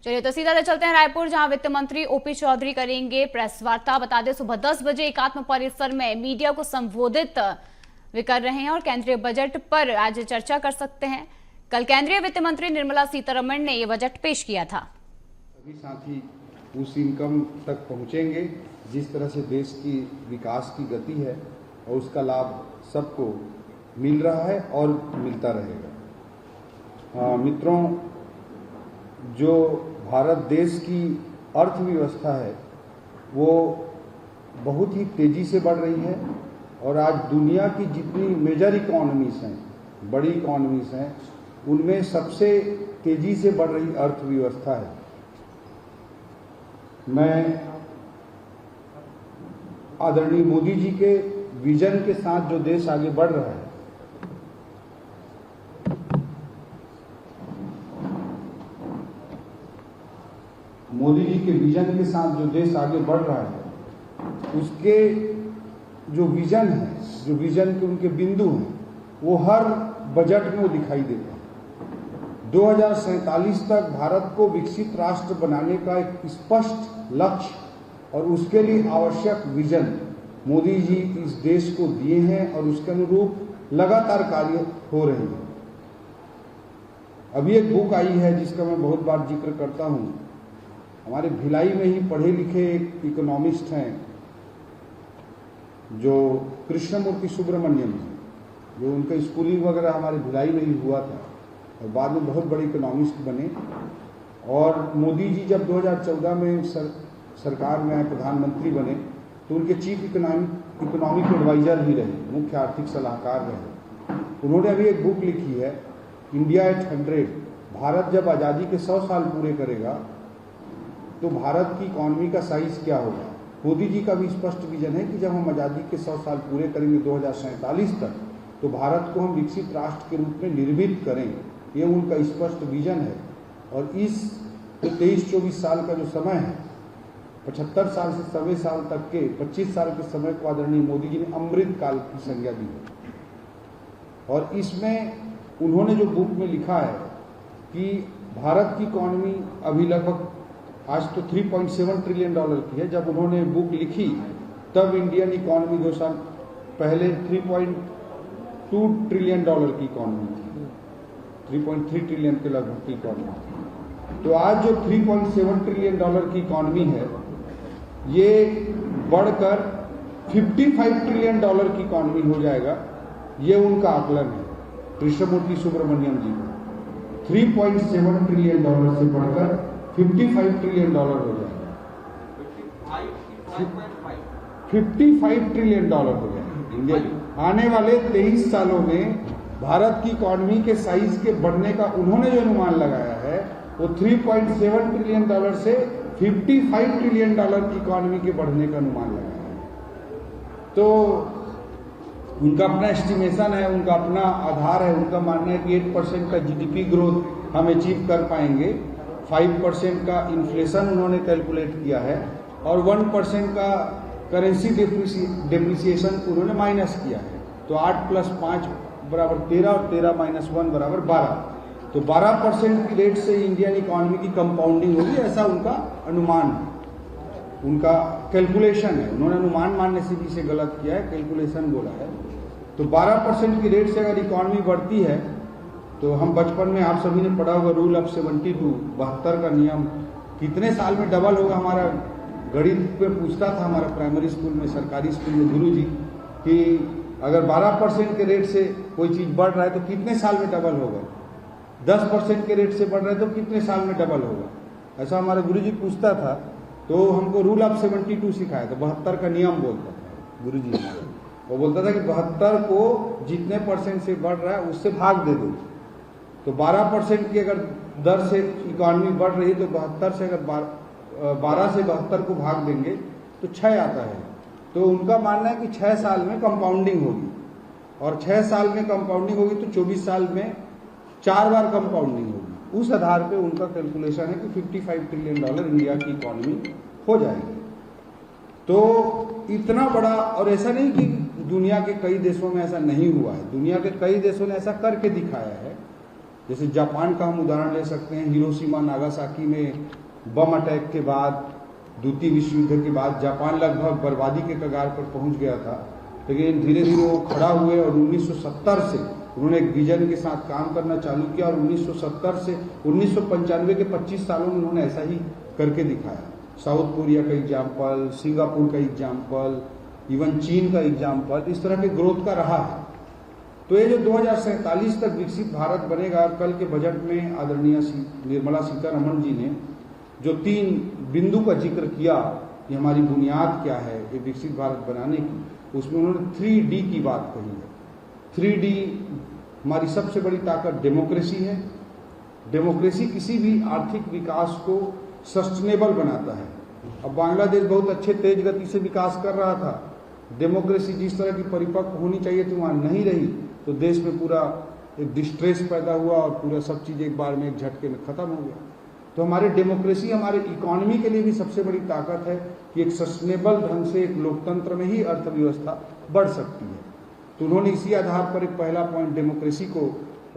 चलिए तो सीधा चलते हैं रायपुर, जहां वित्त मंत्री ओपी चौधरी करेंगे प्रेस वार्ता। बता दें सुबह 10 बजे एकात्म परिसर में मीडिया को संबोधित वे कर रहे हैं और केंद्रीय बजट पर आज चर्चा कर सकते हैं। कल केंद्रीय वित्त मंत्री निर्मला सीतारमण ने यह बजट पेश किया था। सभी साथी उस इनकम तक पहुंचेंगे जिस तरह से देश की विकास की गति है और उसका लाभ सबको मिल रहा है और मिलता रहेगा। मित्रों, जो भारत देश की अर्थव्यवस्था है वो बहुत ही तेजी से बढ़ रही है और आज दुनिया की जितनी मेजर इकोनॉमीज हैं, बड़ी इकोनॉमीज हैं, उनमें सबसे तेजी से बढ़ रही अर्थव्यवस्था है। मैं आदरणीय मोदी जी के विजन के साथ जो देश आगे बढ़ रहा है, मोदी जी के विजन के साथ जो देश आगे बढ़ रहा है, उसके जो विजन है, जो विजन के उनके बिंदु हैं, वो हर बजट में वो दिखाई देते हैं। 2047 तक भारत को विकसित राष्ट्र बनाने का एक स्पष्ट लक्ष्य और उसके लिए आवश्यक विजन मोदी जी इस देश को दिए हैं और उसके अनुरूप लगातार कार्य हो रहे हैं। अभी एक बुक आई है जिसका मैं बहुत बार जिक्र करता हूं। हमारे भिलाई में ही पढ़े लिखे एक इकोनॉमिस्ट हैं जो कृष्णमूर्ति सुब्रमण्यम जी, जो उनका स्कूलिंग वगैरह हमारे भिलाई में ही हुआ था और बाद में बहुत बड़े इकोनॉमिस्ट बने। और मोदी जी जब 2014 में सरकार में आए, प्रधानमंत्री बने, तो उनके चीफ इकोनॉमिक एडवाइजर भी रहे, मुख्य आर्थिक सलाहकार रहे। उन्होंने अभी एक बुक लिखी है, इंडिया एट 100। भारत जब आज़ादी के 100 साल पूरे करेगा तो भारत की इकॉनमी का साइज क्या होगा। मोदी जी का भी स्पष्ट विजन है कि जब हम आज़ादी के 100 साल पूरे करेंगे 2047 तक, तो भारत को हम विकसित राष्ट्र के रूप में निर्मित करेंगे। ये उनका स्पष्ट विजन है। और इस 23-24 साल का जो समय है, 75 साल से 90 साल तक के 25 साल के समय को आदरणीय मोदी जी ने अमृत काल की संज्ञा दी है। और इसमें उन्होंने जो बुक में लिखा है कि भारत की इकॉनमी अभी लगभग आज तो $3.7 ट्रिलियन की है। जब उन्होंने बुक लिखी तब इंडियन इकॉनमी 2 साल पहले $3.2 ट्रिलियन की इकॉनमी थी, 3.3 ट्रिलियन के लगभग की इकॉनमी थी। तो आज जो $3.7 ट्रिलियन की इकॉनमी है, ये बढ़कर $55 ट्रिलियन की इकॉनमी हो जाएगा। ये उनका आकलन है कृष्णमूर्ति सुब्रमण्यम जी का। 3.7 ट्रिलियन से बढ़कर $55 ट्रिलियन हो जाएगा। 55 ट्रिलियन हो जाएगा इंडिया। आने वाले 23 सालों में भारत की इकॉनमी के साइज के बढ़ने का उन्होंने जो अनुमान लगाया है वो 3.7 ट्रिलियन से 55 ट्रिलियन की इकॉनमी के बढ़ने का अनुमान लगाया है। तो उनका अपना एस्टिमेशन है, उनका अपना आधार है। उनका मानना है कि 8% का जीडीपी ग्रोथ हम अचीव कर पाएंगे। 5% का इन्फ्लेशन उन्होंने कैलकुलेट किया है और 1% का करेंसी डेप्रिसिएशन उन्होंने माइनस किया है। तो 8 + 5 = 13 और 13 - 1 = 12। तो 12% की रेट से इंडियन इकॉनमी की कंपाउंडिंग होगी, ऐसा उनका अनुमान है, उनका कैलकुलेशन है। उन्होंने अनुमान मानने से भी इसे गलत किया है, कैलकुलेशन बोला है। तो 12% की रेट से अगर इकॉनमी बढ़ती है तो हम बचपन में आप सभी ने पढ़ा होगा रूल ऑफ 72, 72 का नियम, कितने साल में डबल होगा। हमारा गणित पे पूछता था हमारा प्राइमरी स्कूल में, सरकारी स्कूल में गुरु जी, कि अगर 12% के रेट से कोई चीज़ बढ़ रहा है तो कितने साल में डबल होगा। 10% के रेट से बढ़ रहा है तो कितने साल में डबल होगा, ऐसा हमारा गुरु जी पूछता था। तो हमको रूल ऑफ 72 सिखाया था, 72 का नियम बोलता था गुरु जी। वो बोलता था कि 72 को जितने % से बढ़ रहा है उससे भाग दे दो। तो 12% की अगर दर से इकॉनमी बढ़ रही है तो 72 से अगर 12 से 72 को भाग देंगे तो 6 आता है। तो उनका मानना है कि 6 साल में कंपाउंडिंग होगी और 6 साल में कंपाउंडिंग होगी तो 24 साल में 4 बार कंपाउंडिंग होगी। उस आधार पे उनका कैलकुलेशन है कि $55 ट्रिलियन इंडिया की इकॉनमी हो जाएगी। तो इतना बड़ा, और ऐसा नहीं कि दुनिया के कई देशों में ऐसा नहीं हुआ है, दुनिया के कई देशों ने ऐसा करके दिखाया है जैसे जापान का हम उदाहरण ले सकते हैं। हिरोशिमा नागासाकी में बम अटैक के बाद, द्वितीय विश्व युद्ध के बाद जापान लगभग बर्बादी के कगार पर पहुंच गया था, लेकिन धीरे धीरे वो खड़ा हुए और 1970 से उन्होंने एक विजन के साथ काम करना चालू किया और 1970 से 1995 के 25 सालों में उन्होंने ऐसा ही करके दिखाया। साउथ कोरिया का एग्जाम्पल, सिंगापुर का एग्जाम्पल, इवन चीन का एग्जाम्पल, इस तरह के ग्रोथ का रहा है। तो ये जो 2047 तक विकसित भारत बनेगा, कल के बजट में आदरणीय निर्मला सीतारमण जी ने जो 3 बिंदु का जिक्र किया कि हमारी बुनियाद क्या है ये विकसित भारत बनाने की, उसमें उन्होंने 3D की बात कही है। 3D हमारी सबसे बड़ी ताकत डेमोक्रेसी है। डेमोक्रेसी किसी भी आर्थिक विकास को सस्टेनेबल बनाता है। अब बांग्लादेश बहुत अच्छे तेज गति से विकास कर रहा था, डेमोक्रेसी जिस तरह की परिपक्व होनी चाहिए थी वहाँ नहीं रही, तो देश में पूरा एक डिस्ट्रेस पैदा हुआ और पूरा सब चीज़ एक बार में एक झटके में खत्म हो गया। तो हमारे डेमोक्रेसी हमारे इकोनॉमी के लिए भी सबसे बड़ी ताकत है कि एक सस्टेनेबल ढंग से एक लोकतंत्र में ही अर्थव्यवस्था बढ़ सकती है। तो उन्होंने इसी आधार पर एक पहला पॉइंट डेमोक्रेसी को